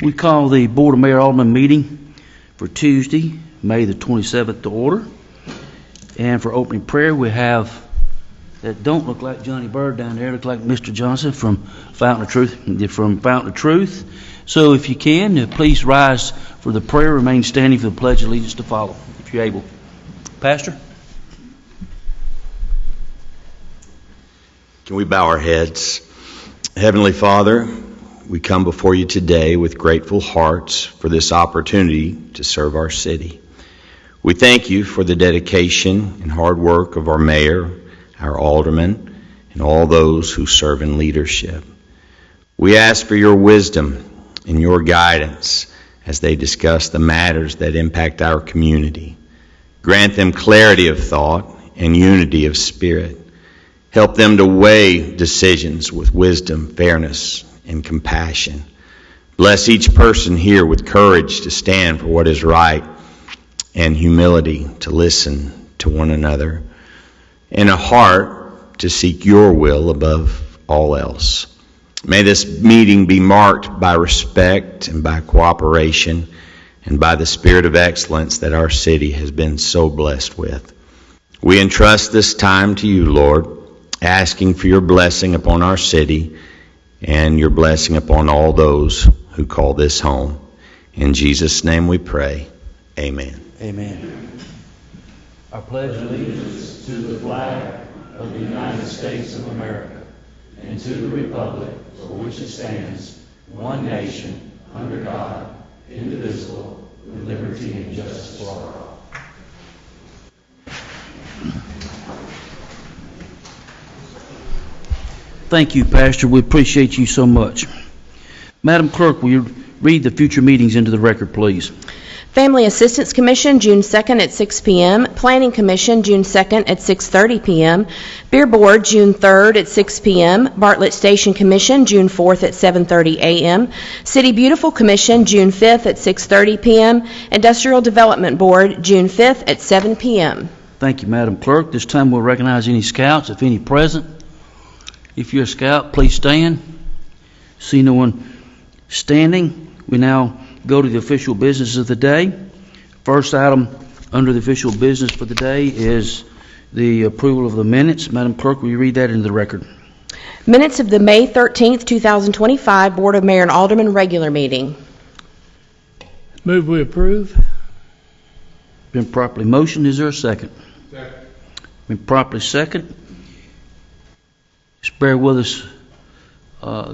We call the Board of Mayor Aldermen meeting for Tuesday, May the 27th to order. And for opening prayer, we have, that don't look like Johnny Bird down there, look like Mr. Johnson from Fountain of Truth. So if you can, please rise for the prayer, remain standing for the Pledge of Allegiance to follow, if you're able. Pastor? Can we bow our heads? Heavenly Father, we come before you today with grateful hearts for this opportunity to serve our city. We thank you for the dedication and hard work of our mayor, our aldermen, and all those who serve in leadership. We ask for your wisdom and your guidance as they discuss the matters that impact our community. Grant them clarity of thought and unity of spirit. Help them to weigh decisions with wisdom, fairness, and compassion. Bless each person here with courage to stand for what is right and humility to listen to one another, and a heart to seek your will above all else. May this meeting be marked by respect and by cooperation and by the spirit of excellence that our city has been so blessed with. We entrust this time to you, Lord, asking for your blessing upon our city and your blessing upon all those who call this home. In Jesus' name we pray. Amen. Amen. I pledge allegiance to the flag of the United States of America and to the republic for which it stands, one nation, under God, indivisible, with liberty and justice for all. Thank you, Pastor. We appreciate you so much. Madam Clerk, will you read the future meetings into the record, please? Family Assistance Commission, June 2nd at 6 p.m. Planning Commission, June 2nd at 6:30 p.m. Beer Board, June 3rd at 6 p.m. Bartlett Station Commission, June 4th at 7:30 a.m. City Beautiful Commission, June 5th at 6:30 p.m. Industrial Development Board, June 5th at 7 p.m. Thank you, Madam Clerk. This time we'll recognize any scouts, if any present. If you're a scout, please stand. See no one standing. We now go to the official business of the day. First item under the official business for the day is the approval of the minutes. Madam Clerk, will you read that into the record? Minutes of the May 13th, 2025 Board of Mayor and Aldermen regular meeting. Move we approve. Been properly motioned. Is there a second? Second. Been properly second. Just bear with us,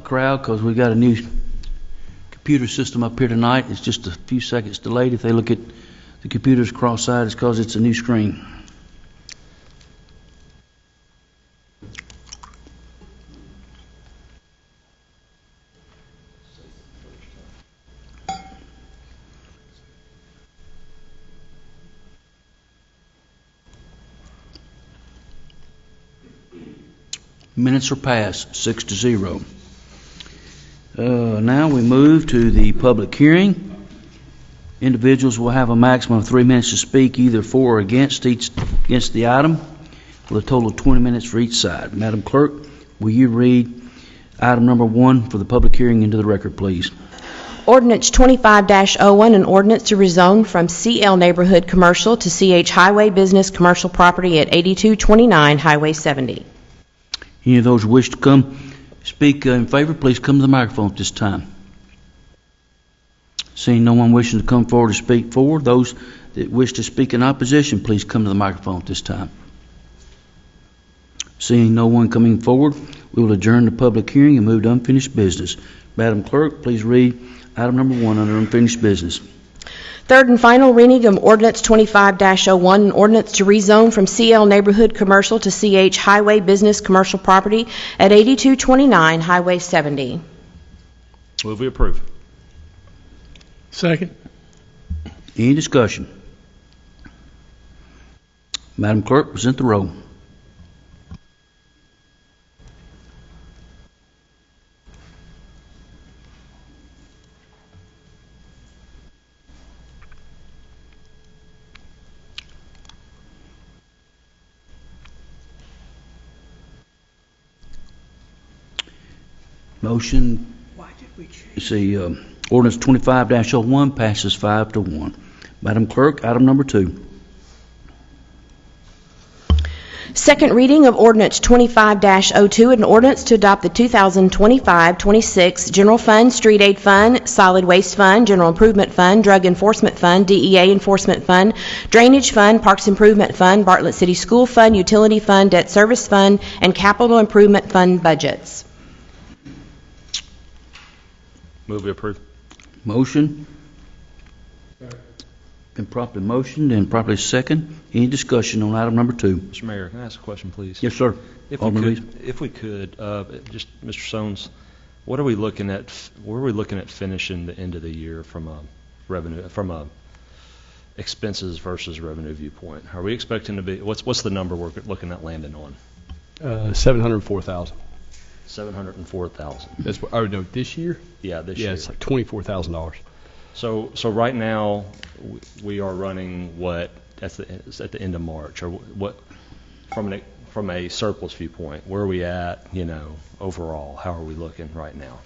crowd, because we got a new computer system up here tonight. It's just a few seconds delayed. If they look at the computers cross-eyed, it's because it's a new screen. Minutes are passed, 6-0. Now we move to the public hearing. Individuals will have a maximum of 3 minutes to speak either for or against the item, with a total of 20 minutes for each side. Madam Clerk, will you read item number 1 for the public hearing into the record, please? Ordinance 25-01, an ordinance to rezone from CL Neighborhood Commercial to CH Highway Business Commercial Property at 8229 Highway 70. Any of those who wish to come speak in favor, please come to the microphone at this time. Seeing no one wishing to come forward to speak for, those that wish to speak in opposition, please come to the microphone at this time. Seeing no one coming forward, we will adjourn the public hearing and move to unfinished business. Madam Clerk, please read item number 1 under unfinished business. Third and final reading of Ordinance 25-01, an ordinance to rezone from CL Neighborhood Commercial to CH Highway Business Commercial Property at 8229 Highway 70. Move we approve. Second. Any discussion? Madam Clerk, present the roll. Motion. Why did we change? See, Ordinance 25-01 passes 5-1. Madam Clerk, item number 2. Second reading of ordinance 25-02, an ordinance to adopt the 2025-26 General Fund, Street Aid Fund, Solid Waste Fund, General Improvement Fund, Drug Enforcement Fund, DEA Enforcement Fund, Drainage Fund, Parks Improvement Fund, Bartlett City School Fund, Utility Fund, Debt Service Fund, and Capital Improvement Fund budgets. Move we approve. Motion. Been properly motioned and properly second. Any discussion on item number 2? Mr. Mayor, can I ask a question, please? Yes, sir. Alderman Reeves. If we could, just Mr. Sones, what are we looking at? Where are we looking at finishing the end of the year from a revenue, from a expenses versus revenue viewpoint? Are we expecting to be? What's the number we're looking at landing on? $704,000. 704,000. That's what. Oh no, this year? Yeah, this year. Yeah, it's like $24,000. So right now we are running what at the end of March, or what from a surplus viewpoint? Where are we at? Overall, how are we looking right now?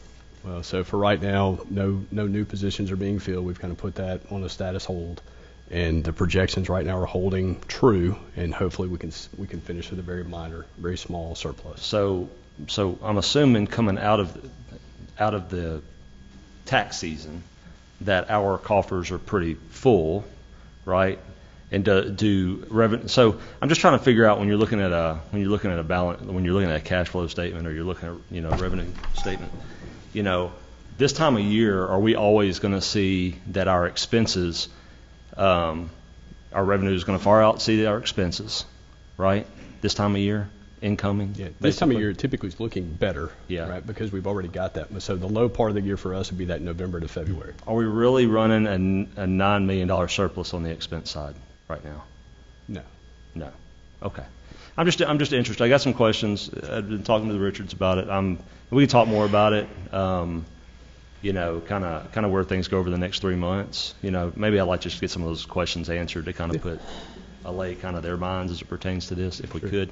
Well, so for right now, no new positions are being filled. We've kind of put that on a status hold, and the projections right now are holding true, and hopefully we can finish with a very minor, very small surplus. So I'm assuming coming out of the tax season that our coffers are pretty full, right? And do revenue. So I'm just trying to figure out when you're looking at a balance, when you're looking at a cash flow statement, or you're looking at revenue statement. This time of year, are we always going to see that our expenses, our revenue is going to far exceed our expenses, right? This time of year, incoming. Yeah, this time of year typically is looking better, yeah, right? Because we've already got that. So the low part of the year for us would be that November to February. Are we really running a $9 million surplus on the expense side right now? No. Okay. I'm just interested. I got some questions. I've been talking to the Richards about it. We can talk more about it. Kind of where things go over the next 3 months. Maybe I'd like to just get some of those questions answered to kind of allay kind of their minds as it pertains to this, if we could.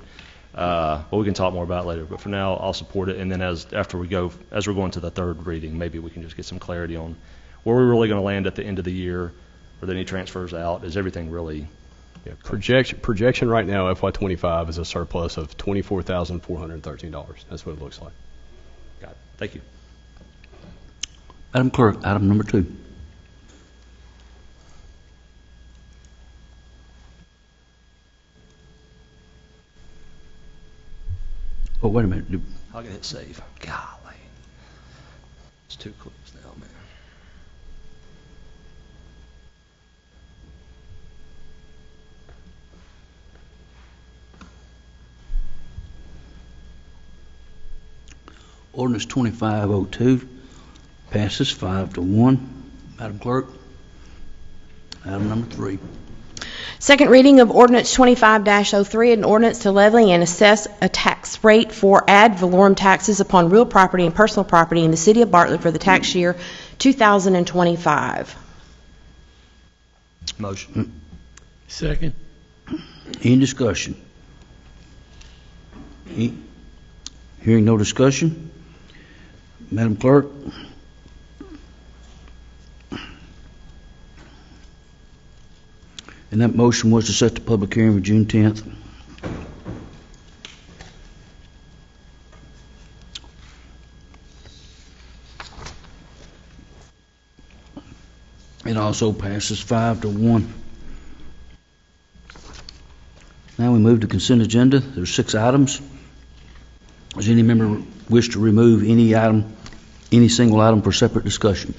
But we can talk more about it later. But for now, I'll support it. And then as we're going to the third reading, maybe we can just get some clarity on where we're really going to land at the end of the year. Are there any transfers out? Is everything really? Yeah, projection right now, FY25 is a surplus of $24,413. That's what it looks like. Got it. Thank you. Madam Clerk, item number 2. Oh, wait a minute. I'll get hit save. Golly. It's too close now, man. Ordinance 2502 passes 5-1. Madam Clerk, item number 3. Second reading of ordinance 25-03, an ordinance to levy and assess a tax rate for ad valorem taxes upon real property and personal property in the city of Bartlett for the tax year 2025. Motion. Second. Any discussion? Hearing no discussion, Madam Clerk. And that motion was to set the public hearing for June 10th. It also passes 5-1. Now we move to consent agenda. There's 6 items. Does any member wish to remove any single item for separate discussion?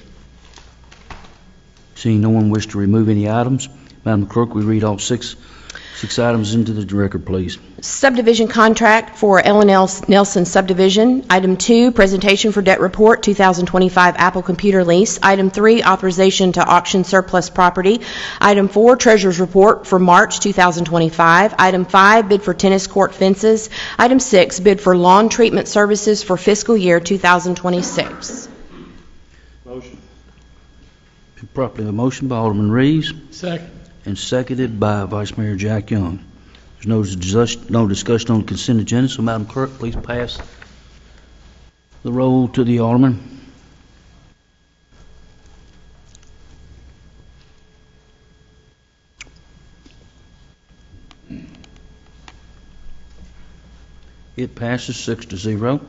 Seeing no one wish to remove any items, Madam Clerk, we read all six items into the record, please. Subdivision contract for L&L Nelson subdivision. Item 2, presentation for debt report 2025 Apple computer lease. Item 3, authorization to auction surplus property. Item 4, treasurer's report for March 2025. Item 5, bid for tennis court fences. Item 6, bid for lawn treatment services for fiscal year 2026. Motion. Properly a motion by Alderman Reeves. Second. And seconded by Vice Mayor Jack Young. There's no discussion on the consent agenda, so Madam Clerk, please pass the roll to the Alderman. It passes 6-0.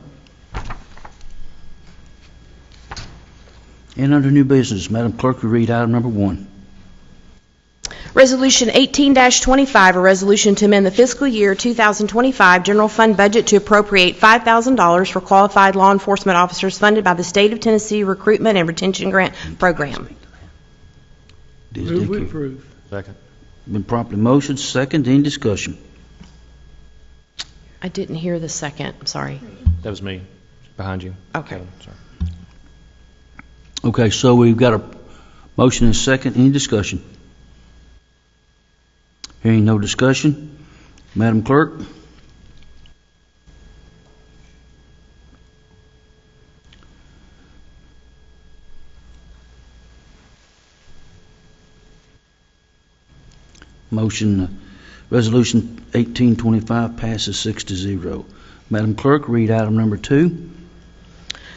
And under new business, Madam Clerk, you read item number 1. Resolution 18-25, a resolution to amend the fiscal year 2025 general fund budget to appropriate $5,000 for qualified law enforcement officers funded by the State of Tennessee Recruitment and Retention Grant Program. Move we approve. Second. Been properly motioned, second. Any discussion? I didn't hear the second. I'm sorry. That was me, behind you. Okay. Sorry. Okay, so we've got a motion and a second. Any discussion? Hearing no discussion, Madam Clerk? Resolution 1825 passes 6-0. Madam Clerk, read item number 2.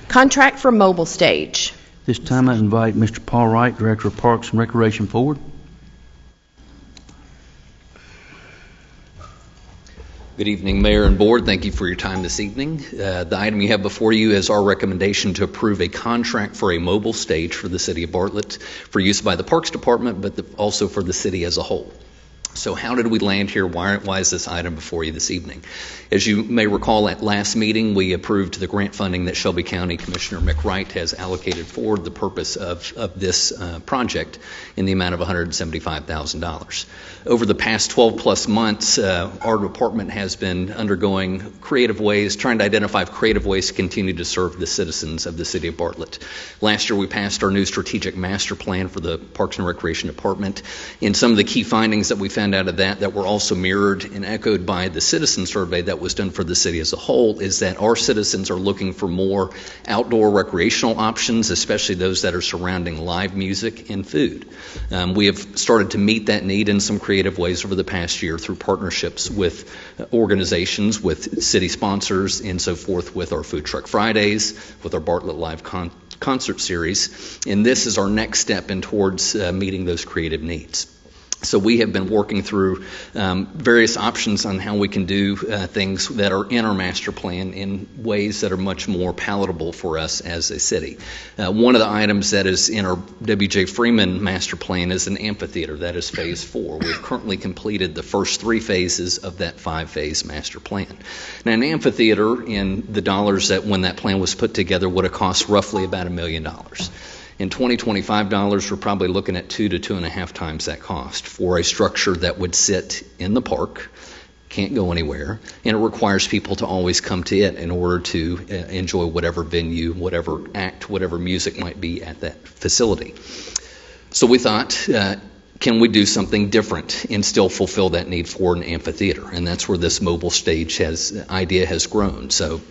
Contract for mobile stage. This time I invite Mr. Paul Wright, Director of Parks and Recreation, forward. Good evening, Mayor and Board. Thank you for your time this evening. The item you have before you is our recommendation to approve a contract for a mobile stage for the City of Bartlett for use by the Parks Department, but also for the city as a whole. So how did we land here? Why is this item before you this evening? As you may recall, at last meeting, we approved the grant funding that Shelby County Commissioner Mick Wright has allocated for the purpose of this project in the amount of $175,000. Over the past 12-plus months, our department has been undergoing creative ways, trying to identify creative ways to continue to serve the citizens of the City of Bartlett. Last year, we passed our new strategic master plan for the Parks and Recreation Department. And some of the key findings that we found out of that were also mirrored and echoed by the citizen survey that was done for the city as a whole is that our citizens are looking for more outdoor recreational options, especially those that are surrounding live music and food. We have started to meet that need in some creative ways over the past year through partnerships with organizations, with city sponsors, and so forth, with our Food Truck Fridays, with our Bartlett Live concert series. And this is our next step in towards meeting those creative needs. So we have been working through various options on how we can do things that are in our master plan in ways that are much more palatable for us as a city. One of the items that is in our W.J. Freeman master plan is an amphitheater. That is phase 4. We've currently completed the first 3 phases of that 5-phase master plan. Now, an amphitheater, in the dollars that when that plan was put together, would have cost roughly about $1 million. In 2025 dollars, we're probably looking at 2 to 2.5 times that cost for a structure that would sit in the park, can't go anywhere, and it requires people to always come to it in order to enjoy whatever venue, whatever act, whatever music might be at that facility. So we thought, can we do something different and still fulfill that need for an amphitheater? And that's where this mobile stage idea has grown. So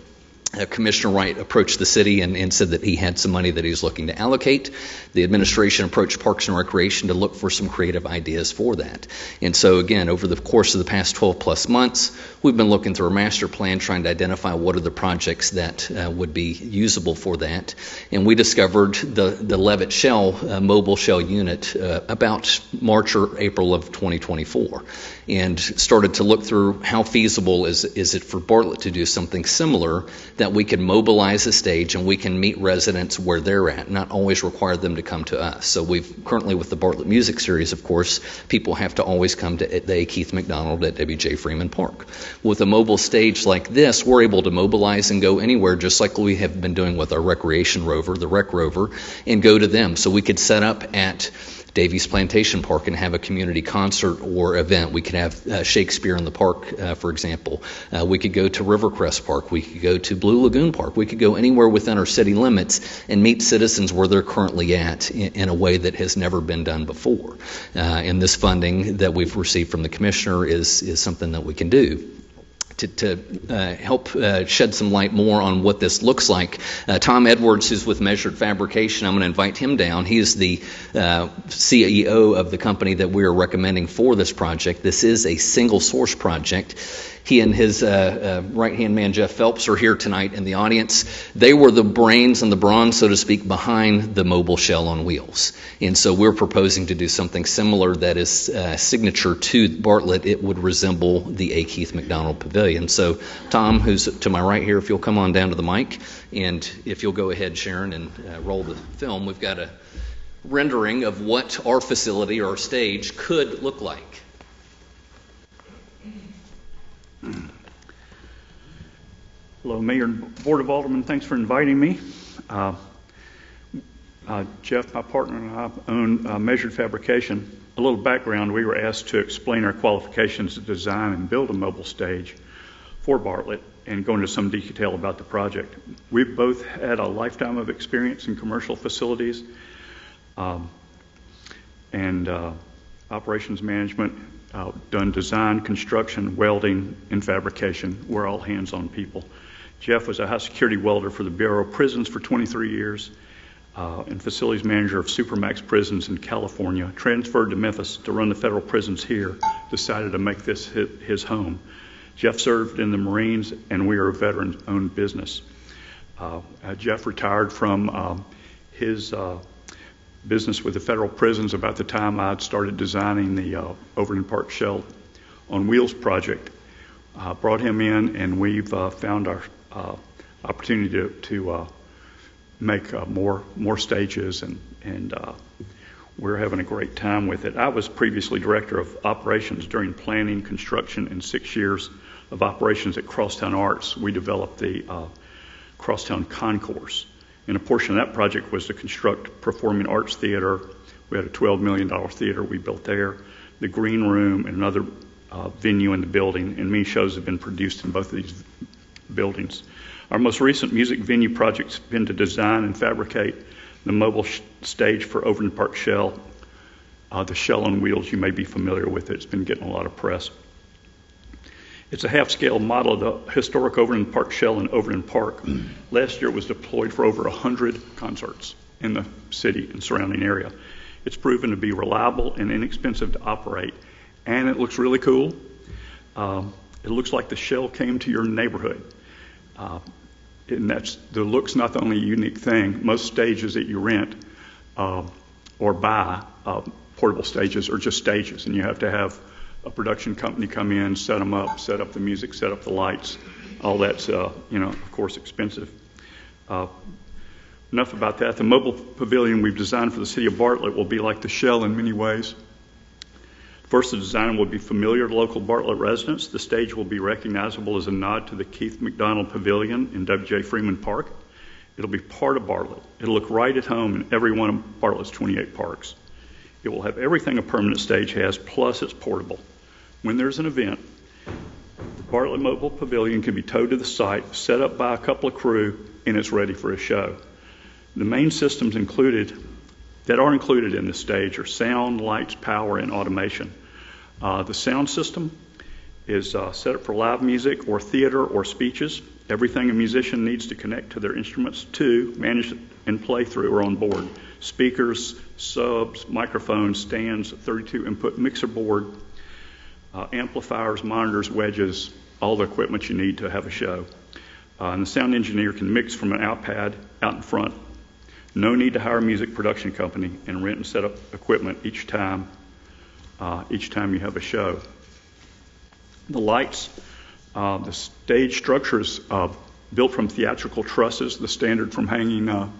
Commissioner Wright approached the city and said that he had some money that he was looking to allocate. The administration approached Parks and Recreation to look for some creative ideas for that. And so again, over the course of the past 12-plus months, we've been looking through our master plan, trying to identify what are the projects that would be usable for that. And we discovered the Levitt Shell mobile shell unit about March or April of 2024, and started to look through how feasible is it for Bartlett to do something similar that we can mobilize a stage and we can meet residents where they're at, not always require them to come to us. So we've currently, with the Bartlett Music Series, of course, people have to always come to the A. Keith McDonald at W.J. Freeman Park. With a mobile stage like this, we're able to mobilize and go anywhere, just like we have been doing with our recreation rover, the Rec Rover, and go to them. So we could set up at Davies Plantation Park and have a community concert or event. We could have Shakespeare in the park, for example. We could go to Rivercrest Park. We could go to Blue Lagoon Park. We could go anywhere within our city limits and meet citizens where they're currently at in a way that has never been done before. And this funding that we've received from the commissioner is something that we can do. To help shed some light more on what this looks like, Tom Edwards, who's with Measured Fabrication, I'm going to invite him down. He is the CEO of the company that we are recommending for this project. This is a single source project. He and his right-hand man, Jeff Phelps, are here tonight in the audience. They were the brains and the brawn, so to speak, behind the mobile shell on wheels. And so we're proposing to do something similar that is signature to Bartlett. It would resemble the A. Keith McDonald Pavilion. Pavilion. So Tom, who's to my right here, if you'll come on down to the mic, and if you'll go ahead, Sharon, and roll the film, we've got a rendering of what our facility or our stage could look like. Hello, Mayor and Board of Aldermen. Thanks for inviting me. Jeff, my partner, and I own Measured Fabrication. A little background, we were asked to explain our qualifications to design and build a mobile stage for Bartlett and go into some detail about the project. We've both had a lifetime of experience in commercial facilities and operations management, done design, construction, welding, and fabrication. We're all hands-on people. Jeff was a high-security welder for the Bureau of Prisons for 23 years and facilities manager of Supermax prisons in California, transferred to Memphis to run the federal prisons here, decided to make this his home. Jeff served in the Marines, and we are a veteran-owned business. Jeff retired from his business with the federal prisons about the time I'd started designing the Overland Park Shell on Wheels project. Brought him in, and we've found our opportunity to make more stages, and we're having a great time with it. I was previously director of operations during planning, construction, and 6 years of operations at Crosstown Arts. We developed the Crosstown Concourse, and a portion of that project was to construct Performing Arts Theater. We had a $12 million theater we built there, the Green Room, and another venue in the building, and many shows have been produced in both of these buildings. Our most recent music venue project's been to design and fabricate the mobile stage for Overland Park Shell. The Shell on Wheels, you may be familiar with it. It's been getting a lot of press. It's a half-scale model of the historic Overland Park Shell in Overland Park. Last year it was deployed for over 100 concerts in the city and surrounding area. It's proven to be reliable and inexpensive to operate, and it looks really cool. It looks like the Shell came to your neighborhood. And the look's not the only unique thing. Most stages that you rent or buy, portable stages, are just stages, and you have to have a production company come in, set them up, set up the music, set up the lights. All that's, of course, expensive. Enough about that. The mobile pavilion we've designed for the city of Bartlett will be like the Shell in many ways. First, the design will be familiar to local Bartlett residents. The stage will be recognizable as a nod to the Keith McDonald Pavilion in W.J. Freeman Park. It'll be part of Bartlett. It'll look right at home in every one of Bartlett's 28 parks. It will have everything a permanent stage has, plus it's portable. When there's an event, the Bartlett Mobile Pavilion can be towed to the site, set up by a couple of crew, and it's ready for a show. The main systems that are included in this stage are sound, lights, power, and automation. The sound system is set up for live music or theater or speeches. Everything a musician needs to connect to their instruments to, manage and play through are on board. Speakers, subs, microphones, stands, 32 input mixer board, amplifiers, monitors, wedges, all the equipment you need to have a show. And the sound engineer can mix from an outpad out in front. No need to hire a music production company and rent and set up equipment each time you have a show. The lights, the stage structure is built from theatrical trusses, the standard from hanging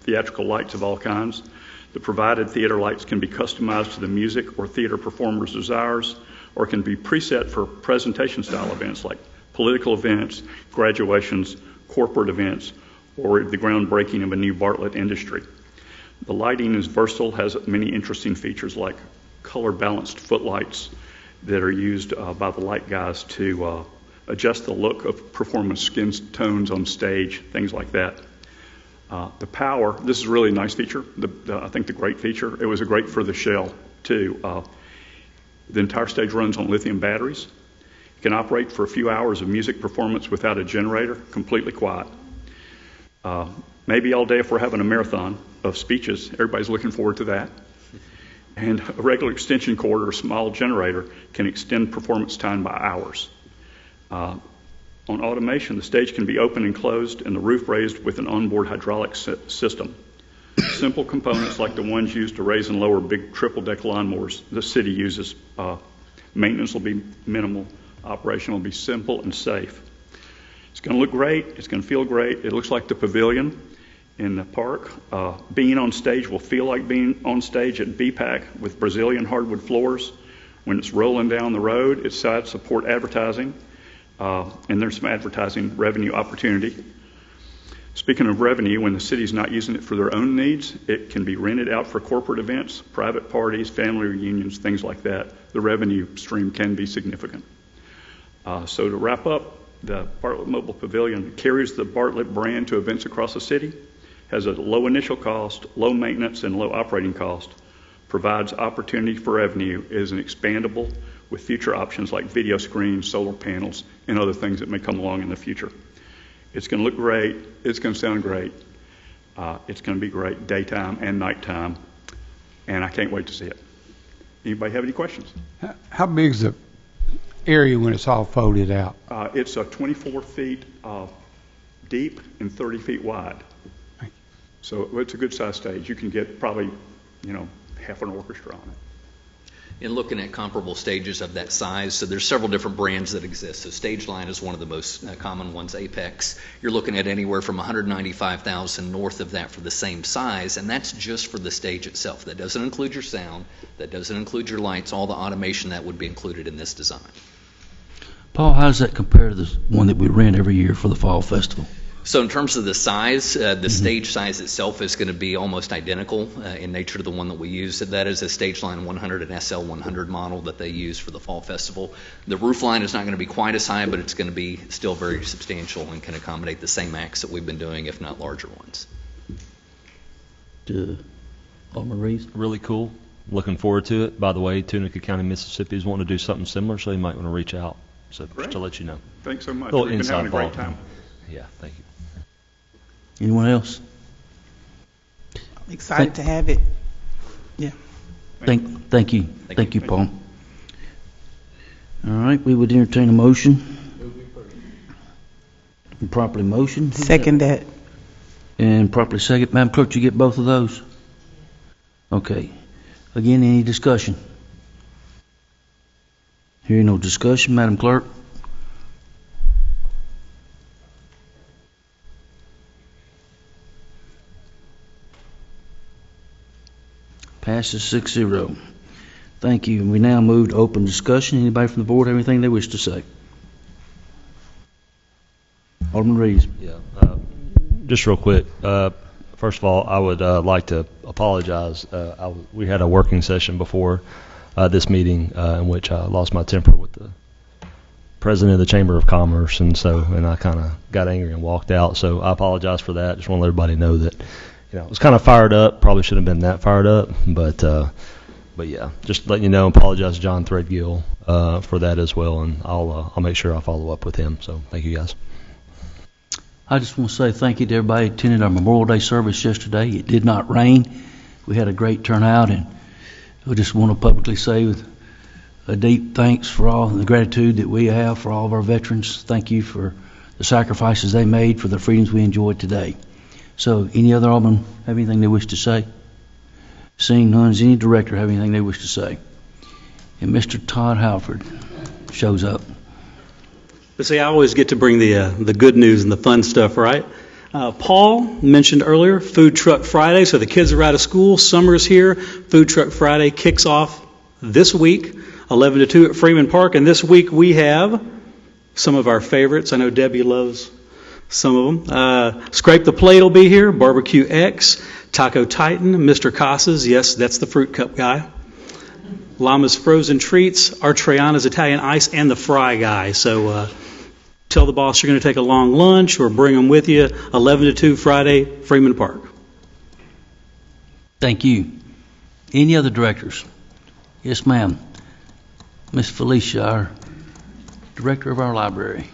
theatrical lights of all kinds. The provided theater lights can be customized to the music or theater performer's desires, or can be preset for presentation style events like political events, graduations, corporate events, or the groundbreaking of a new Bartlett industry. The lighting is versatile, has many interesting features like color-balanced footlights that are used by the light guys to adjust the look of performance skin tones on stage, things like that. The power, this is a really nice feature, I think the great feature. It was a great for the Shell, too. The entire stage runs on lithium batteries. It can operate for a few hours of music performance without a generator, completely quiet. Maybe all day if we're having a marathon of speeches. Everybody's looking forward to that. And a regular extension cord or a small generator can extend performance time by hours. On automation, the stage can be open and closed and the roof raised with an onboard hydraulic system. Simple components like the ones used to raise and lower big triple-deck lawnmowers the city uses. Maintenance will be minimal. Operation will be simple and safe. It's going to look great. It's going to feel great. It looks like the pavilion in the park. Being on stage will feel like being on stage at BPAC with Brazilian hardwood floors. When it's rolling down the road, it's side support advertising, and there's some advertising revenue opportunity. Speaking of revenue, when the city's not using it for their own needs, it can be rented out for corporate events, private parties, family reunions, things like that. The revenue stream can be significant. So to wrap up, the Bartlett Mobile Pavilion carries the Bartlett brand to events across the city, has a low initial cost, low maintenance, and low operating cost, provides opportunity for revenue, is an expandable with future options like video screens, solar panels, and other things that may come along in the future. It's going to look great. It's going to sound great. It's going to be great daytime and nighttime, and I can't wait to see it. Anybody have any questions? How big is the area when it's all folded out? It's 24 feet deep and 30 feet wide. So it's a good sized stage. You can get probably, half an orchestra on it. In looking at comparable stages of that size, so there's several different brands that exist. So Stage Line is one of the most common ones, Apex. You're looking at anywhere from $195,000 north of that for the same size, and that's just for the stage itself. That doesn't include your sound, that doesn't include your lights, all the automation that would be included in this design. Paul, how does that compare to the one that we rent every year for the Fall Festival? So in terms of the size, the stage size itself is going to be almost identical in nature to the one that we use. That is a Stage Line 100 and SL 100 model that they use for the Fall Festival. The roof line is not going to be quite as high, but it's going to be still very substantial and can accommodate the same acts that we've been doing, if not larger ones. Alderman Reeves? Really cool. Looking forward to it. By the way, Tunica County, Mississippi is wanting to do something similar, so you might want to reach out. So just to let you know. Thanks so much. Little We've been having a inside great ball. time. Yeah, thank you. Anyone else? Excited to have it. Yeah. Thank you. Thank you, Paul. All right, we would entertain a motion. Properly motion. Second that. And properly second. Madam Clerk, did you get both of those? Okay. Again, any discussion? Hearing no discussion, Madam Clerk. Passes 6-0. Thank you. We now move to open discussion. Anybody from the board have anything they wish to say? Alderman Reeves. Yeah. Just real quick. First of all, I would like to apologize. We had a working session before this meeting in which I lost my temper with the president of the Chamber of Commerce, and I kind of got angry and walked out. So I apologize for that. Just want to let everybody know that. I was kind of fired up. Probably shouldn't have been that fired up, but yeah, just letting you know. Apologize to John Threadgill for that as well, and I'll make sure I follow up with him. So thank you guys. I just want to say thank you to everybody who attended our Memorial Day service yesterday. It did not rain. We had a great turnout, and I just want to publicly say with a deep thanks for all the gratitude that we have for all of our veterans. Thank you for the sacrifices they made for the freedoms we enjoyed today. So, any other alderman have anything they wish to say? Seeing none, does any director have anything they wish to say? And Mr. Todd Halford shows up. But see, I always get to bring the good news and the fun stuff, right? Paul mentioned earlier Food Truck Friday, so the kids are out of school, summer's here. Food Truck Friday kicks off this week, 11 to 2 at Freeman Park, and this week we have some of our favorites. I know Debbie loves some of them. Scrape the Plate will be here, Barbecue X, Taco Titan, Mr. Casas, yes, that's the fruit cup guy. Llama's Frozen Treats, Artriana's Italian Ice, and the Fry guy. So tell the boss you're going to take a long lunch or bring them with you, 11 to 2 Friday, Freeman Park. Thank you. Any other directors? Yes, ma'am. Miss Felicia, our director of our library.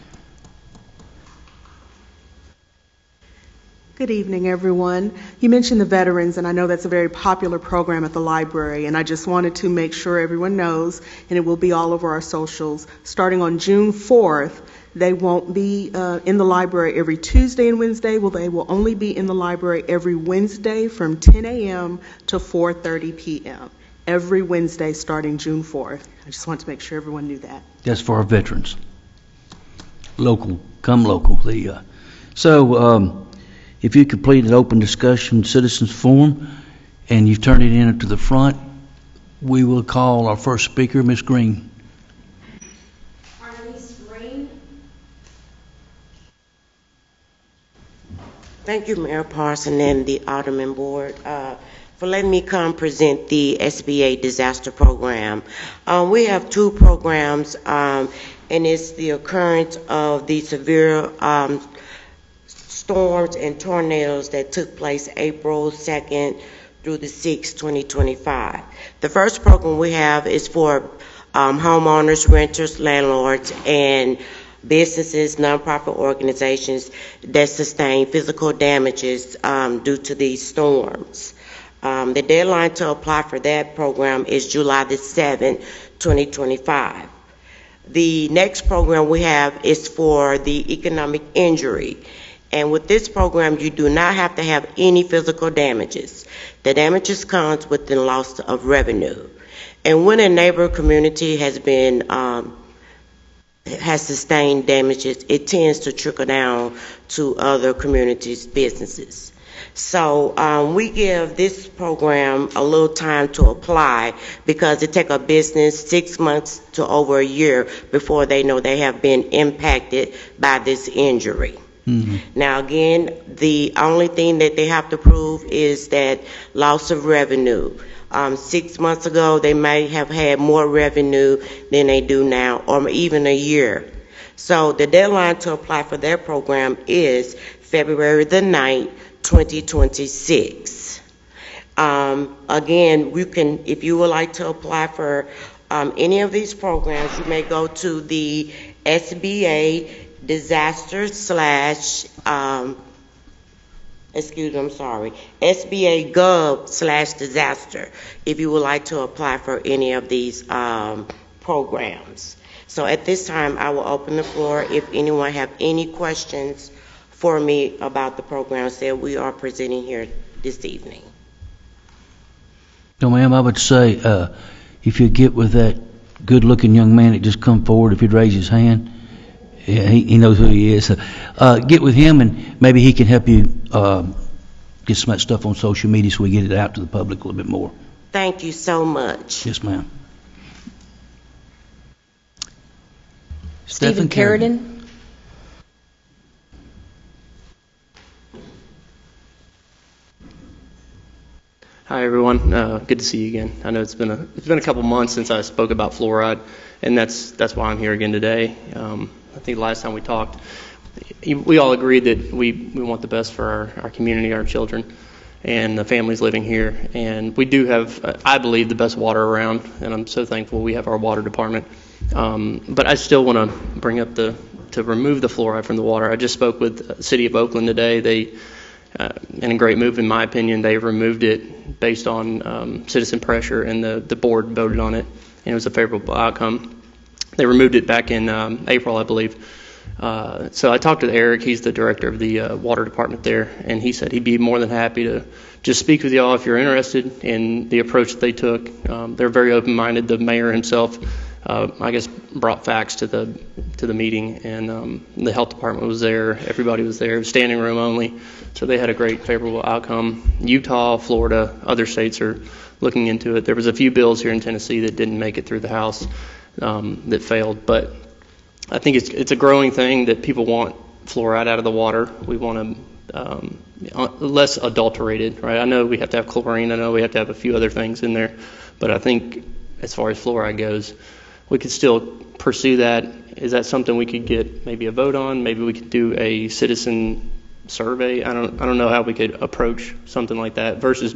Good evening, everyone. You mentioned the veterans, and I know that's a very popular program at the library, and I just wanted to make sure everyone knows, and it will be all over our socials, starting on June 4th, they won't be in the library every Tuesday and Wednesday. They will only be in the library every Wednesday from 10 a.m. to 4:30 p.m. every Wednesday starting June 4th. I just wanted to make sure everyone knew that. That's for our veterans. Local, come local. If you complete an open discussion citizens forum and you've turned it in to the front, we will call our first speaker, Ms. Green. Thank you, Mayor Parson and the Aldermen Board, for letting me come present the SBA Disaster Program. We have two programs, and it's the occurrence of the severe storms and tornadoes that took place April 2nd through the 6th, 2025. The first program we have is for homeowners, renters, landlords, and businesses, nonprofit organizations that sustain physical damages due to these storms. The deadline to apply for that program is July the 7th, 2025. The next program we have is for the economic injury. And with this program, you do not have to have any physical damages. The damages comes with the loss of revenue. And when a neighborhood community has sustained damages, it tends to trickle down to other communities' businesses. So we give this program a little time to apply because it takes a business 6 months to over a year before they know they have been impacted by this injury. Mm-hmm. Now again, the only thing that they have to prove is that loss of revenue. 6 months ago, they may have had more revenue than they do now, or even a year. So the deadline to apply for their program is February the 9th, 2026. Again, you can, if you would like to apply for any of these programs, you may go to the SBA disaster SBA Gov/disaster if you would like to apply for any of these programs. So at this time, I will open the floor if anyone have any questions for me about the programs that we are presenting here this evening. No, ma'am, I would say if you get with that good-looking young man that just come forward, if he'd raise his hand, yeah, he knows who he is. Get with him and maybe he can help you get some of that stuff on social media so we get it out to the public a little bit more. Thank you so much. Yes, ma'am. Stephen Carradine. Hi everyone, good to see you again. I know it's been a couple months since I spoke about fluoride, and that's why I'm here again today. I think the last time we talked, we all agreed that we want the best for our community, our children, and the families living here. And we do have, I believe, the best water around, and I'm so thankful we have our water department. But I still want to bring up to remove the fluoride from the water. I just spoke with the City of Oakland today. They, in a great move in my opinion, they removed it based on citizen pressure, and the board voted on it, and it was a favorable outcome. They removed it back in April, I believe. So I talked to Eric, he's the director of the water department there, and he said he'd be more than happy to just speak with y'all if you're interested in the approach that they took. They're very open-minded. The mayor himself, I guess, brought facts to the meeting, and the health department was there. Everybody was there. It was standing room only, so they had a great favorable outcome. Utah, Florida, other states are looking into it. There was a few bills here in Tennessee that didn't make it through the House that failed, but I think it's a growing thing that people want fluoride out of the water. We want them less adulterated, right? I know we have to have chlorine. I know we have to have a few other things in there, but I think as far as fluoride goes, we could still pursue that. Is that something we could get maybe a vote on? Maybe we could do a citizen survey. I don't know how we could approach something like that versus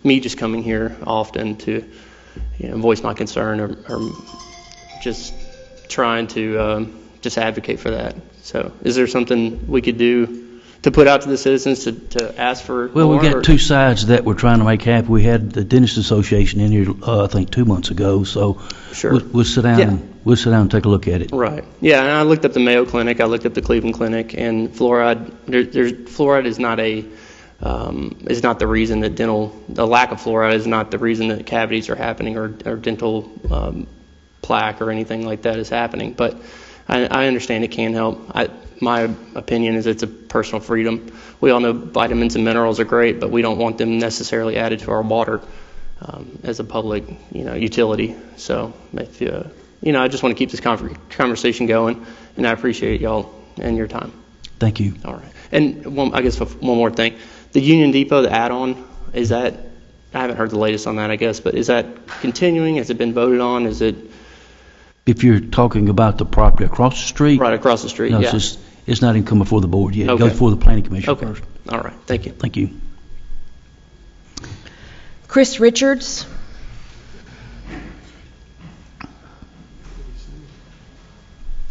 me just coming here often to voice my concern or just trying to just advocate for that. So is there something we could do to put out to the citizens to ask for Well, more, we've got two sides that we're trying to make happen. We had the Dentist Association in here, I think 2 months ago, so Sure. we'll sit down and take a look at it. Right. Yeah, and I looked up the Mayo Clinic, I looked up the Cleveland Clinic, and fluoride is not a is not the reason that the lack of fluoride is not the reason that cavities are happening or dental plaque or anything like that is happening. But I understand it can help. My opinion is it's a personal freedom. We all know vitamins and minerals are great, but we don't want them necessarily added to our water as a public, utility. So, if I just want to keep this conversation going, and I appreciate y'all and your time. Thank you. All right. And I guess one more thing. The Union Depot, the add-on, is that, I haven't heard the latest on that, I guess, but is that continuing? Has it been voted on? Is it? If you're talking about the property across the street? Right, across the street, no, yeah. It's not even come before the board yet. Okay. It goes before the planning commission first. All right. Thank you. Thank you. Chris Richards.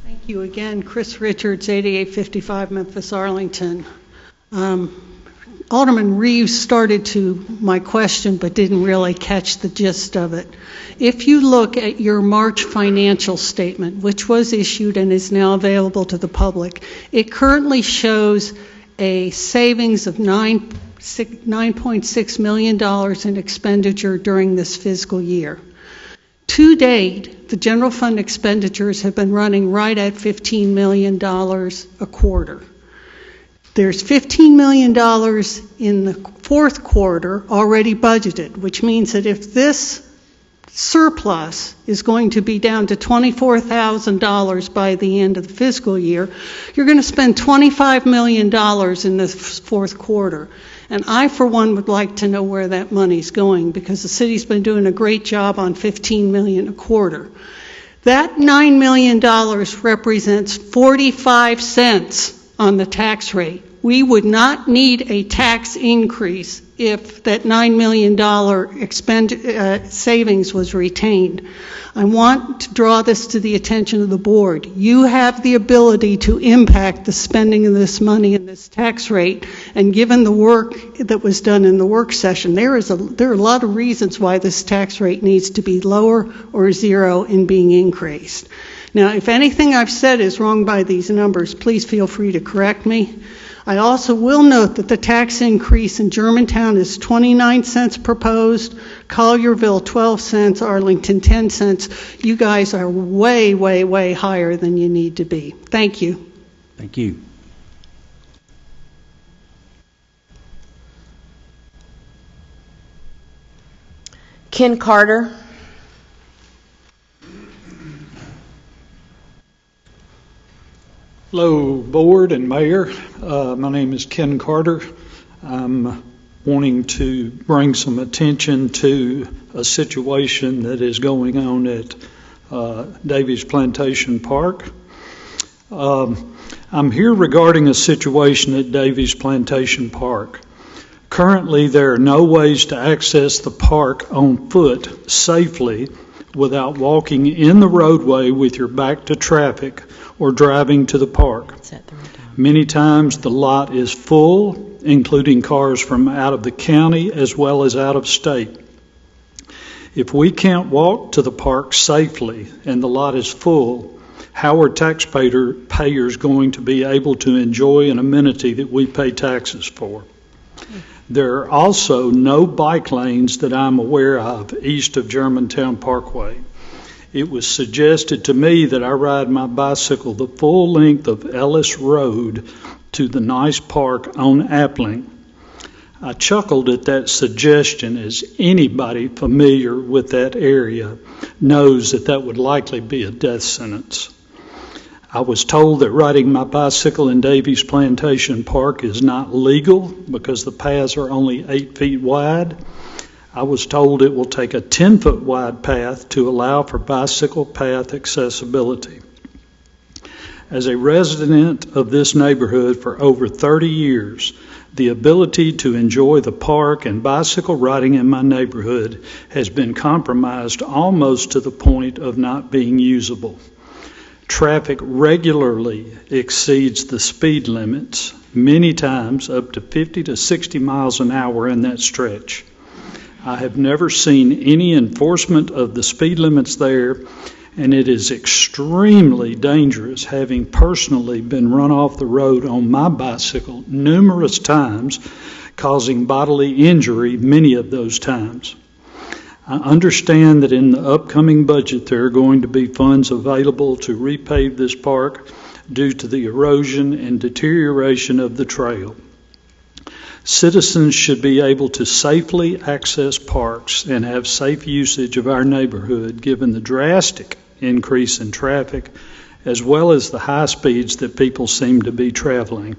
Thank you again. Chris Richards, 8855 Memphis, Arlington. Alderman Reeves started to my question but didn't really catch the gist of it. If you look at your March financial statement, which was issued and is now available to the public, it currently shows a savings of $9.6 million in expenditure during this fiscal year. To date, the general fund expenditures have been running right at $15 million a quarter. There's $15 million in the fourth quarter already budgeted, which means that if this surplus is going to be down to $24,000 by the end of the fiscal year, you're going to spend $25 million in the fourth quarter. And I, for one, would like to know where that money's going, because the city's been doing a great job on $15 million a quarter. That $9 million represents 45 cents on the tax rate. We would not need a tax increase if that $9 million savings was retained. I want to draw this to the attention of the board. You have the ability to impact the spending of this money and this tax rate, and given the work that was done in the work session, there are a lot of reasons why this tax rate needs to be lower or zero in being increased. Now, if anything I've said is wrong by these numbers, please feel free to correct me. I also will note that the tax increase in Germantown is 29 cents proposed, Collierville 12 cents, Arlington 10 cents. You guys are way, way, way higher than you need to be. Thank you. Thank you. Ken Carter. Hello, Board and Mayor. My name is Ken Carter. I'm wanting to bring some attention to a situation that is going on at Davies Plantation Park. I'm here regarding a situation at Davies Plantation Park. Currently, there are no ways to access the park on foot safely without walking in the roadway with your back to traffic or driving to the park. Many times the lot is full, including cars from out of the county as well as out of state. If we can't walk to the park safely and the lot is full, how are taxpayers going to be able to enjoy an amenity that we pay taxes for? There are also no bike lanes that I'm aware of east of Germantown Parkway. It was suggested to me that I ride my bicycle the full length of Ellis Road to the nice park on Appling. I chuckled at that suggestion, as anybody familiar with that area knows that that would likely be a death sentence. I was told that riding my bicycle in Davies Plantation Park is not legal because the paths are only 8 feet wide. I was told it will take a 10-foot wide path to allow for bicycle path accessibility. As a resident of this neighborhood for over 30 years, the ability to enjoy the park and bicycle riding in my neighborhood has been compromised almost to the point of not being usable. Traffic regularly exceeds the speed limits, many times up to 50 to 60 miles an hour in that stretch. I have never seen any enforcement of the speed limits there, and it is extremely dangerous, having personally been run off the road on my bicycle numerous times, causing bodily injury many of those times. I understand that in the upcoming budget there are going to be funds available to repave this park due to the erosion and deterioration of the trail. Citizens should be able to safely access parks and have safe usage of our neighborhood given the drastic increase in traffic as well as the high speeds that people seem to be traveling.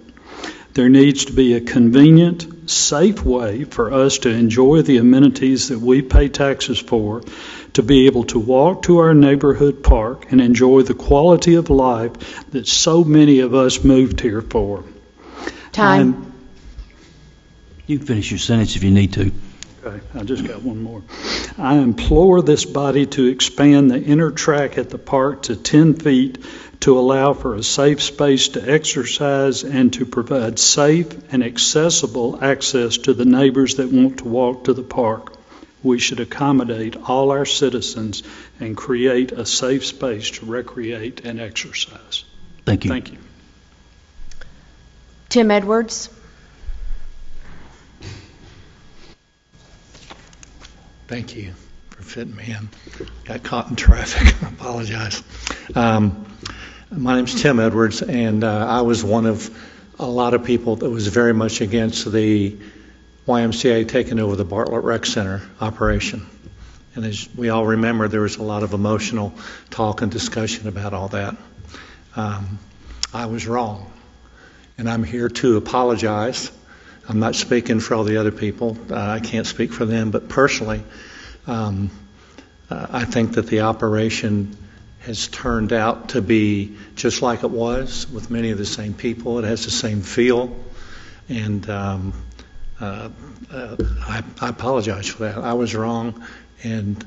There needs to be a convenient, safe way for us to enjoy the amenities that we pay taxes for, to be able to walk to our neighborhood park and enjoy the quality of life that so many of us moved here for. Time. You can finish your sentence if you need to. Okay, I just got one more. I implore this body to expand the inner track at the park to 10 feet to allow for a safe space to exercise and to provide safe and accessible access to the neighbors that want to walk to the park. We should accommodate all our citizens and create a safe space to recreate and exercise. Thank you. Thank you. Tim Edwards. Thank you for fitting me in. Got caught in traffic. I apologize. My name's Tim Edwards, and I was one of a lot of people that was very much against the YMCA taking over the Bartlett Rec Center operation. And as we all remember, there was a lot of emotional talk and discussion about all that. I was wrong, and I'm here to apologize. I'm not speaking for all the other people. I can't speak for them, but personally, I think that the operation has turned out to be just like it was, with many of the same people. It has the same feel, and I apologize for that. I was wrong, and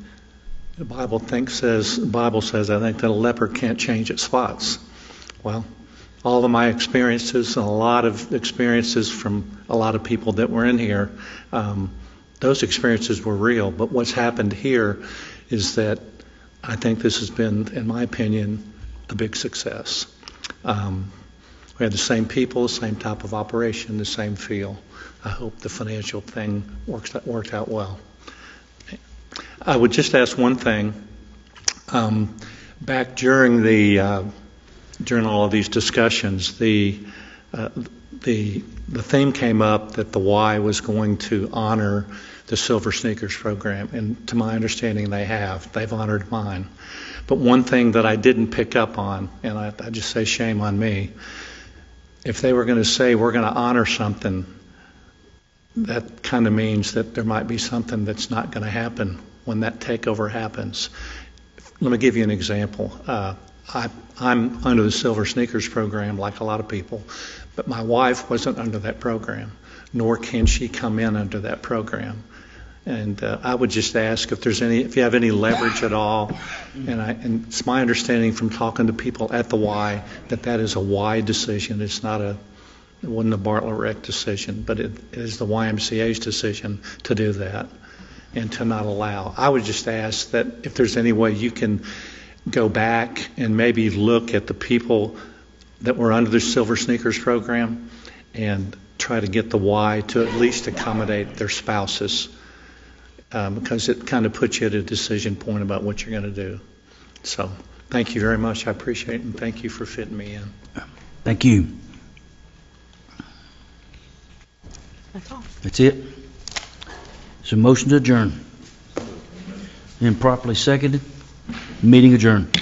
the Bible says, I think, that a leopard can't change its spots. Well, all of my experiences and a lot of experiences from a lot of people that were in here, those experiences were real. But what's happened here is that I think this has been, in my opinion, a big success. We had the same people, the same type of operation, the same feel. I hope the financial thing worked out well. I would just ask one thing. Back during all of these discussions, the theme came up that the Y was going to honor the Silver Sneakers program, and to my understanding they've honored mine. But one thing that I didn't pick up on, and I just say shame on me, if they were going to say we're going to honor something, that kind of means that there might be something that's not going to happen when that takeover happens. Let me give you an example. I'm under the Silver Sneakers program like a lot of people, but my wife wasn't under that program, nor can she come in under that program. And I would just ask if you have any leverage at all. And it's my understanding from talking to people at the Y that is a Y decision. It wasn't a Bartlett Rec decision, but it is the YMCA's decision to do that and to not allow. I would just ask that if there's any way you can go back and maybe look at the people that were under the Silver Sneakers program and try to get the Y to at least accommodate their spouses, because it kind of puts you at a decision point about what you're going to do. So thank you very much. I appreciate it, and thank you for fitting me in. Thank you. That's all. That's it. So motion to adjourn. Improperly seconded. Meeting adjourned.